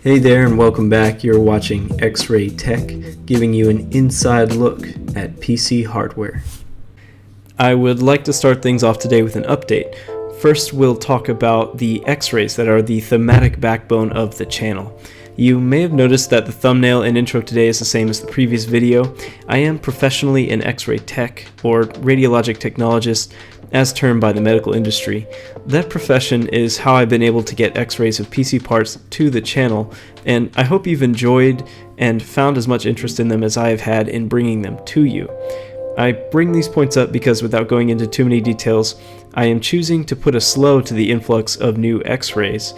Hey there and welcome back. You're watching X-Ray Tech, giving you an inside look at PC hardware. I would like to start things off today with an update. First, we'll talk about the X-rays that are the thematic backbone of the channel. You may have noticed that the thumbnail and intro today is the same as the previous video. I am professionally an X-ray tech, or radiologic technologist, as termed by the medical industry. That profession is how I've been able to get X-rays of PC parts to the channel, and I hope you've enjoyed and found as much interest in them as I have had in bringing them to you. I bring these points up because without going into too many details, I am choosing to put a slow to the influx of new X-rays.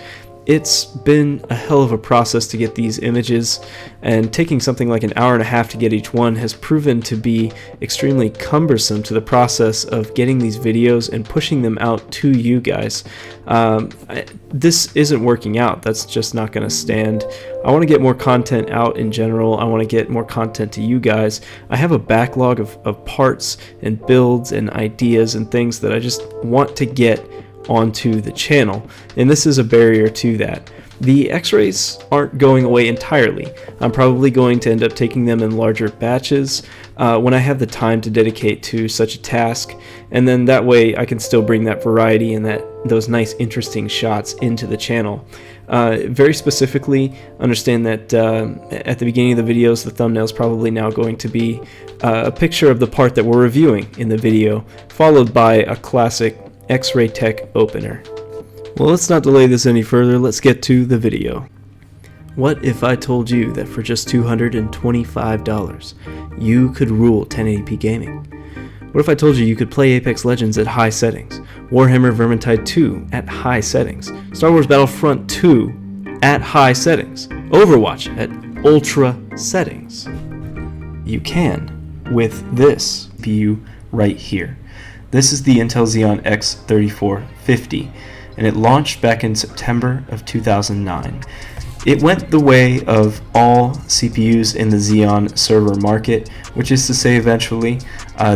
It's been a hell of a process to get these images, and taking something like an hour and a half to get each one has proven to be extremely cumbersome to the process of getting these videos and pushing them out to you guys. This isn't working out. That's just not going to stand. I want to get more content out in general. I want to get more content to you guys. I have a backlog of parts and builds and ideas and things that I just want to get onto the channel, and this is a barrier to that. The X-rays aren't going away entirely. I'm probably going to end up taking them in larger batches when I have the time to dedicate to such a task, and then that way I can still bring that variety and those nice interesting shots into the channel. Very specifically, understand that at the beginning of the videos, the thumbnail is probably now going to be a picture of the part that we're reviewing in the video, followed by a classic X-Ray Tech opener. Well, let's not delay this any further. Let's get to the video. What if I told you that for just $225 you could rule 1080p gaming? What if I told you you could play Apex Legends at high settings, Warhammer Vermintide 2 at high settings, Star Wars Battlefront 2 at high settings, Overwatch at ultra settings? You can with this CPU right here. This is the Intel Xeon X3450, and it launched back in September of 2009. It went the way of all CPUs in the Xeon server market, which is to say eventually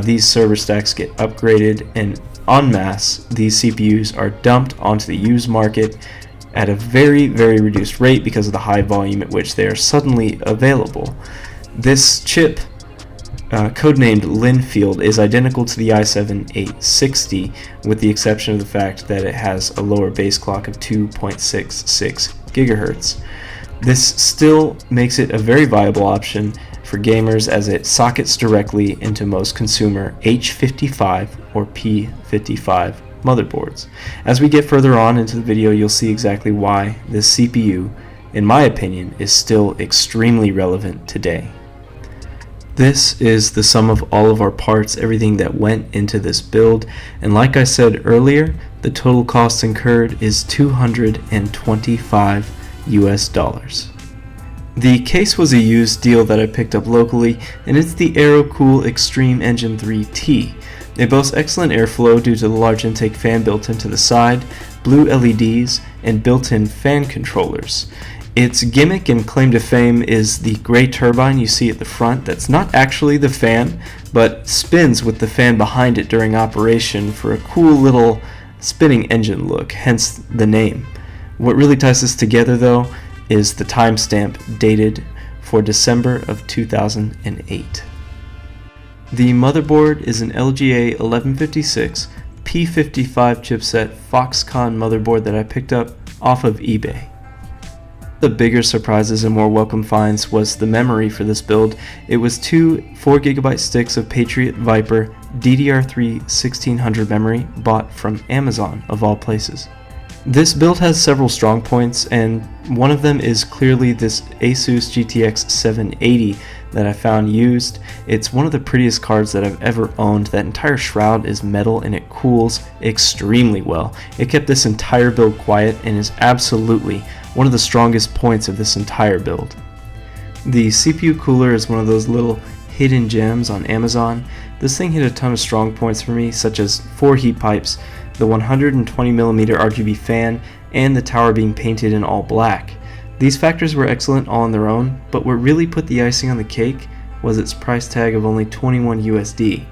these server stacks get upgraded, and en masse these CPUs are dumped onto the used market at a very, very reduced rate because of the high volume at which they are suddenly available. This chip, codenamed Linfield, is identical to the i7-860 with the exception of the fact that it has a lower base clock of 2.66 GHz. This still makes it a very viable option for gamers as it sockets directly into most consumer H55 or P55 motherboards. As we get further on into the video, you'll see exactly why this CPU, in my opinion, is still extremely relevant today. This is the sum of all of our parts, everything that went into this build, and like I said earlier, the total cost incurred is $225 US. The case was a used deal that I picked up locally, and it's the Aerocool ExtremeEngine 3T. It boasts excellent airflow due to the large intake fan built into the side, blue LEDs, and built-in fan controllers. Its gimmick and claim to fame is the gray turbine you see at the front that's not actually the fan, but spins with the fan behind it during operation for a cool little spinning engine look, hence the name. What really ties this together though is the timestamp dated for December of 2008. The motherboard is an LGA 1156 P55 chipset FOXCONN motherboard that I picked up off of eBay. The bigger surprises and more welcome finds was the memory for this build. It was two 4GB sticks of Patriot Viper DDR3 1600 memory bought from Amazon of all places. This build has several strong points, and one of them is clearly this Asus GTX 780 that I found used. It's one of the prettiest cards that I've ever owned. That entire shroud is metal and it cools extremely well. It kept this entire build quiet and is absolutely one of the strongest points of this entire build. The CPU cooler is one of those little hidden gems on Amazon. This thing hit a ton of strong points for me, such as 4 heat pipes, the 120mm RGB fan, and the tower being painted in all black. These factors were excellent all on their own, but what really put the icing on the cake was its price tag of only 21 USD.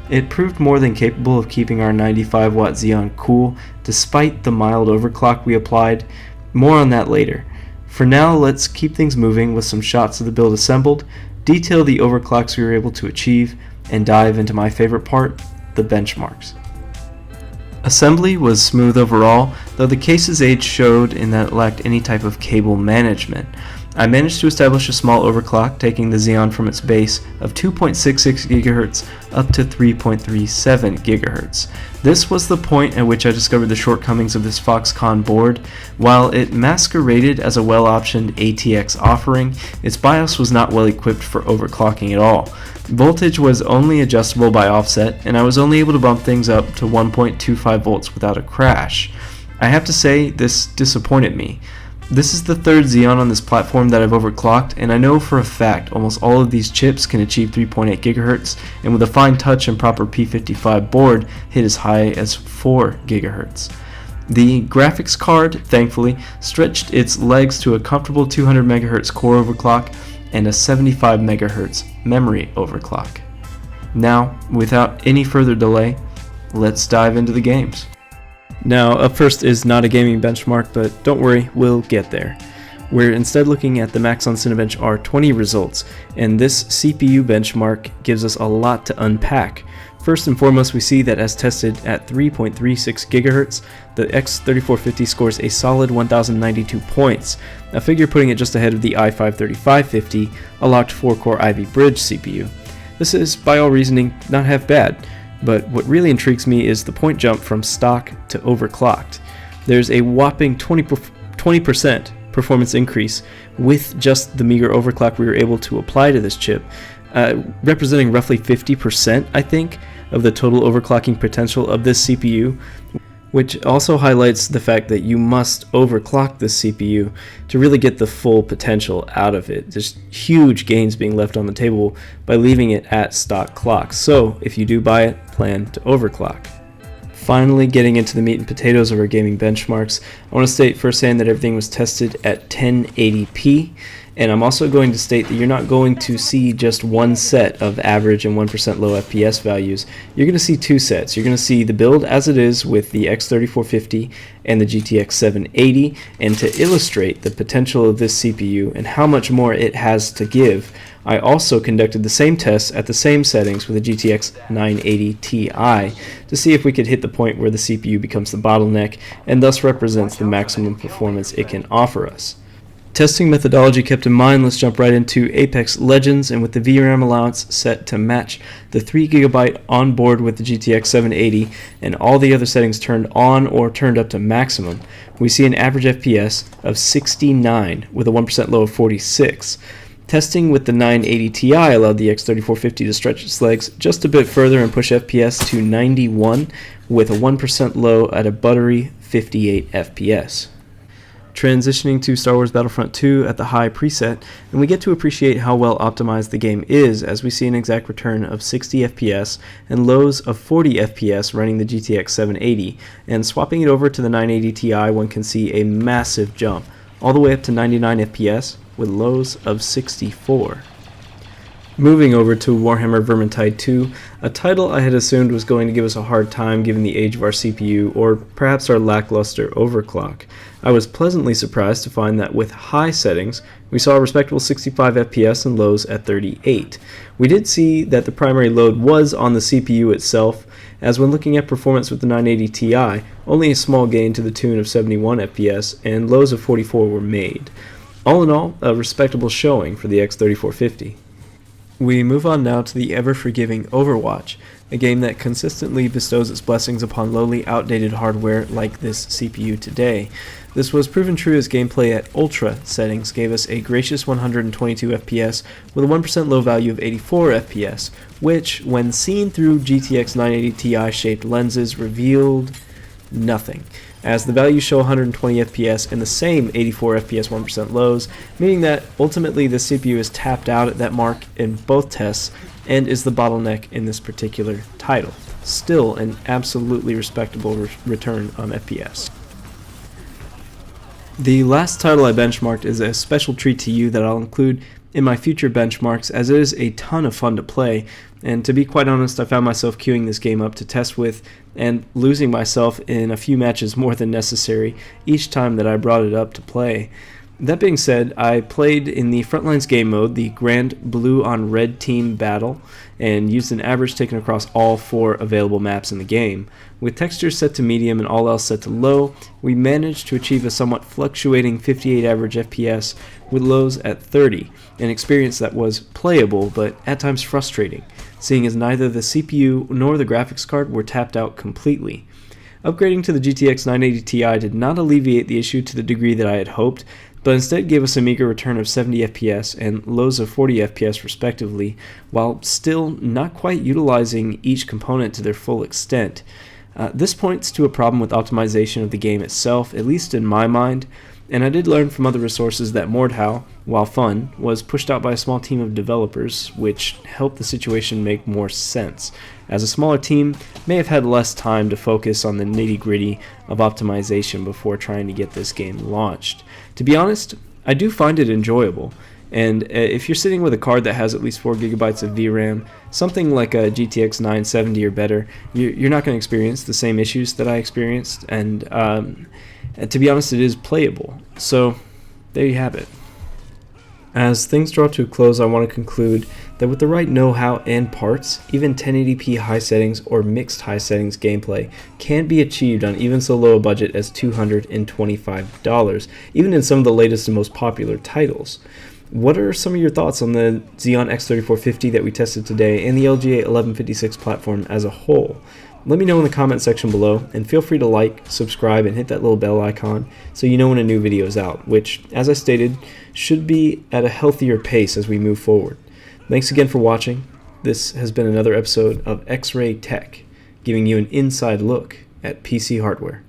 It proved more than capable of keeping our 95-watt Xeon cool despite the mild overclock we applied. More on that later. For now, let's keep things moving with some shots of the build assembled, detail the overclocks we were able to achieve, and dive into my favorite part, the benchmarks. Assembly was smooth overall, though the case's age showed in that it lacked any type of cable management. I managed to establish a small overclock, taking the Xeon from its base of 2.66 GHz up to 3.37 GHz. This was the point at which I discovered the shortcomings of this FOXCONN board. While it masqueraded as a well-optioned ATX offering, its BIOS was not well equipped for overclocking at all. Voltage was only adjustable by offset, and I was only able to bump things up to 1.25 volts without a crash. I have to say, this disappointed me. This is the third Xeon on this platform that I've overclocked, and I know for a fact almost all of these chips can achieve 3.8 GHz, and with a fine touch and proper P55 board, hit as high as 4 GHz. The graphics card, thankfully, stretched its legs to a comfortable 200 MHz core overclock and a 75 MHz memory overclock. Now, without any further delay, let's dive into the games. Now, up first is not a gaming benchmark, but don't worry, we'll get there. We're instead looking at the Maxon Cinebench R20 results, and this CPU benchmark gives us a lot to unpack. First and foremost, we see that as tested at 3.36 GHz, the X3450 scores a solid 1092 points, a figure putting it just ahead of the i5-3550, a locked 4-core Ivy Bridge CPU. This is, by all reasoning, not half bad. But what really intrigues me is the point jump from stock to overclocked. There's a whopping 20% performance increase with just the meager overclock we were able to apply to this chip, representing roughly 50%, I think, of the total overclocking potential of this CPU, which also highlights the fact that you must overclock this CPU to really get the full potential out of it. There's huge gains being left on the table by leaving it at stock clocks. So if you do buy it, plan to overclock. Finally, getting into the meat and potatoes of our gaming benchmarks, I want to state firsthand that everything was tested at 1080p, and I'm also going to state that you're not going to see just one set of average and 1% low FPS values. You're going to see two sets. You're going to see the build as it is with the X3450 and the GTX 780, and to illustrate the potential of this CPU and how much more it has to give, I also conducted the same tests at the same settings with the GTX 980 Ti to see if we could hit the point where the CPU becomes the bottleneck and thus represents the maximum performance it can offer us. Testing methodology kept in mind, let's jump right into Apex Legends, and with the VRAM allowance set to match the 3GB on board with the GTX 780 and all the other settings turned on or turned up to maximum, we see an average FPS of 69 with a 1% low of 46. Testing with the 980 Ti allowed the X3450 to stretch its legs just a bit further and push FPS to 91 with a 1% low at a buttery 58 FPS. Transitioning to Star Wars Battlefront 2 at the high preset, and we get to appreciate how well optimized the game is as we see an exact return of 60 FPS and lows of 40 FPS running the GTX 780, and swapping it over to the 980 Ti one can see a massive jump, all the way up to 99 FPS with lows of 64. Moving over to Warhammer Vermintide 2, a title I had assumed was going to give us a hard time given the age of our CPU or perhaps our lackluster overclock. I was pleasantly surprised to find that with high settings, we saw a respectable 65 FPS and lows at 38. We did see that the primary load was on the CPU itself, as when looking at performance with the 980 Ti, only a small gain to the tune of 71 FPS and lows of 44 were made. All in all, a respectable showing for the X3450. We move on now to the ever-forgiving Overwatch, a game that consistently bestows its blessings upon lowly, outdated hardware like this CPU today. This was proven true as gameplay at Ultra settings gave us a gracious 122 FPS with a 1% low value of 84 FPS, which, when seen through GTX 980 Ti shaped lenses, revealed nothing, as the values show 120 FPS and the same 84 FPS 1% lows, meaning that ultimately the CPU is tapped out at that mark in both tests and is the bottleneck in this particular title. Still an absolutely respectable return on FPS. The last title I benchmarked is a special treat to you that I'll include in my future benchmarks, as it is a ton of fun to play, and to be quite honest, I found myself queuing this game up to test with and losing myself in a few matches more than necessary each time that I brought it up to play. That being said, I played in the Frontlines game mode, the Grand Blue on Red Team battle, and used an average taken across all 4 available maps in the game. With textures set to medium and all else set to low, we managed to achieve a somewhat fluctuating 58 average FPS with lows at 30, an experience that was playable but at times frustrating, seeing as neither the CPU nor the graphics card were tapped out completely. Upgrading to the GTX 980 Ti did not alleviate the issue to the degree that I had hoped, but instead gave us a meager return of 70 FPS and lows of 40 FPS respectively, while still not quite utilizing each component to their full extent. This points to a problem with optimization of the game itself, at least in my mind, and I did learn from other resources that Mordhau, while fun, was pushed out by a small team of developers, which helped the situation make more sense, as a smaller team may have had less time to focus on the nitty-gritty of optimization before trying to get this game launched. To be honest, I do find it enjoyable, and if you're sitting with a card that has at least 4 GB of VRAM, something like a GTX 970 or better, you're not going to experience the same issues that I experienced, and to be honest, it is playable. So there you have it. As things draw to a close, I want to conclude that with the right know-how and parts, even 1080p high settings or mixed high settings gameplay can be achieved on even so low a budget as $225, even in some of the latest and most popular titles. What are some of your thoughts on the Xeon X3450 that we tested today and the LGA 1156 platform as a whole? Let me know in the comment section below, and feel free to like, subscribe, and hit that little bell icon so you know when a new video is out, which, as I stated, should be at a healthier pace as we move forward. Thanks again for watching. This has been another episode of X-Ray Tech, giving you an inside look at PC hardware.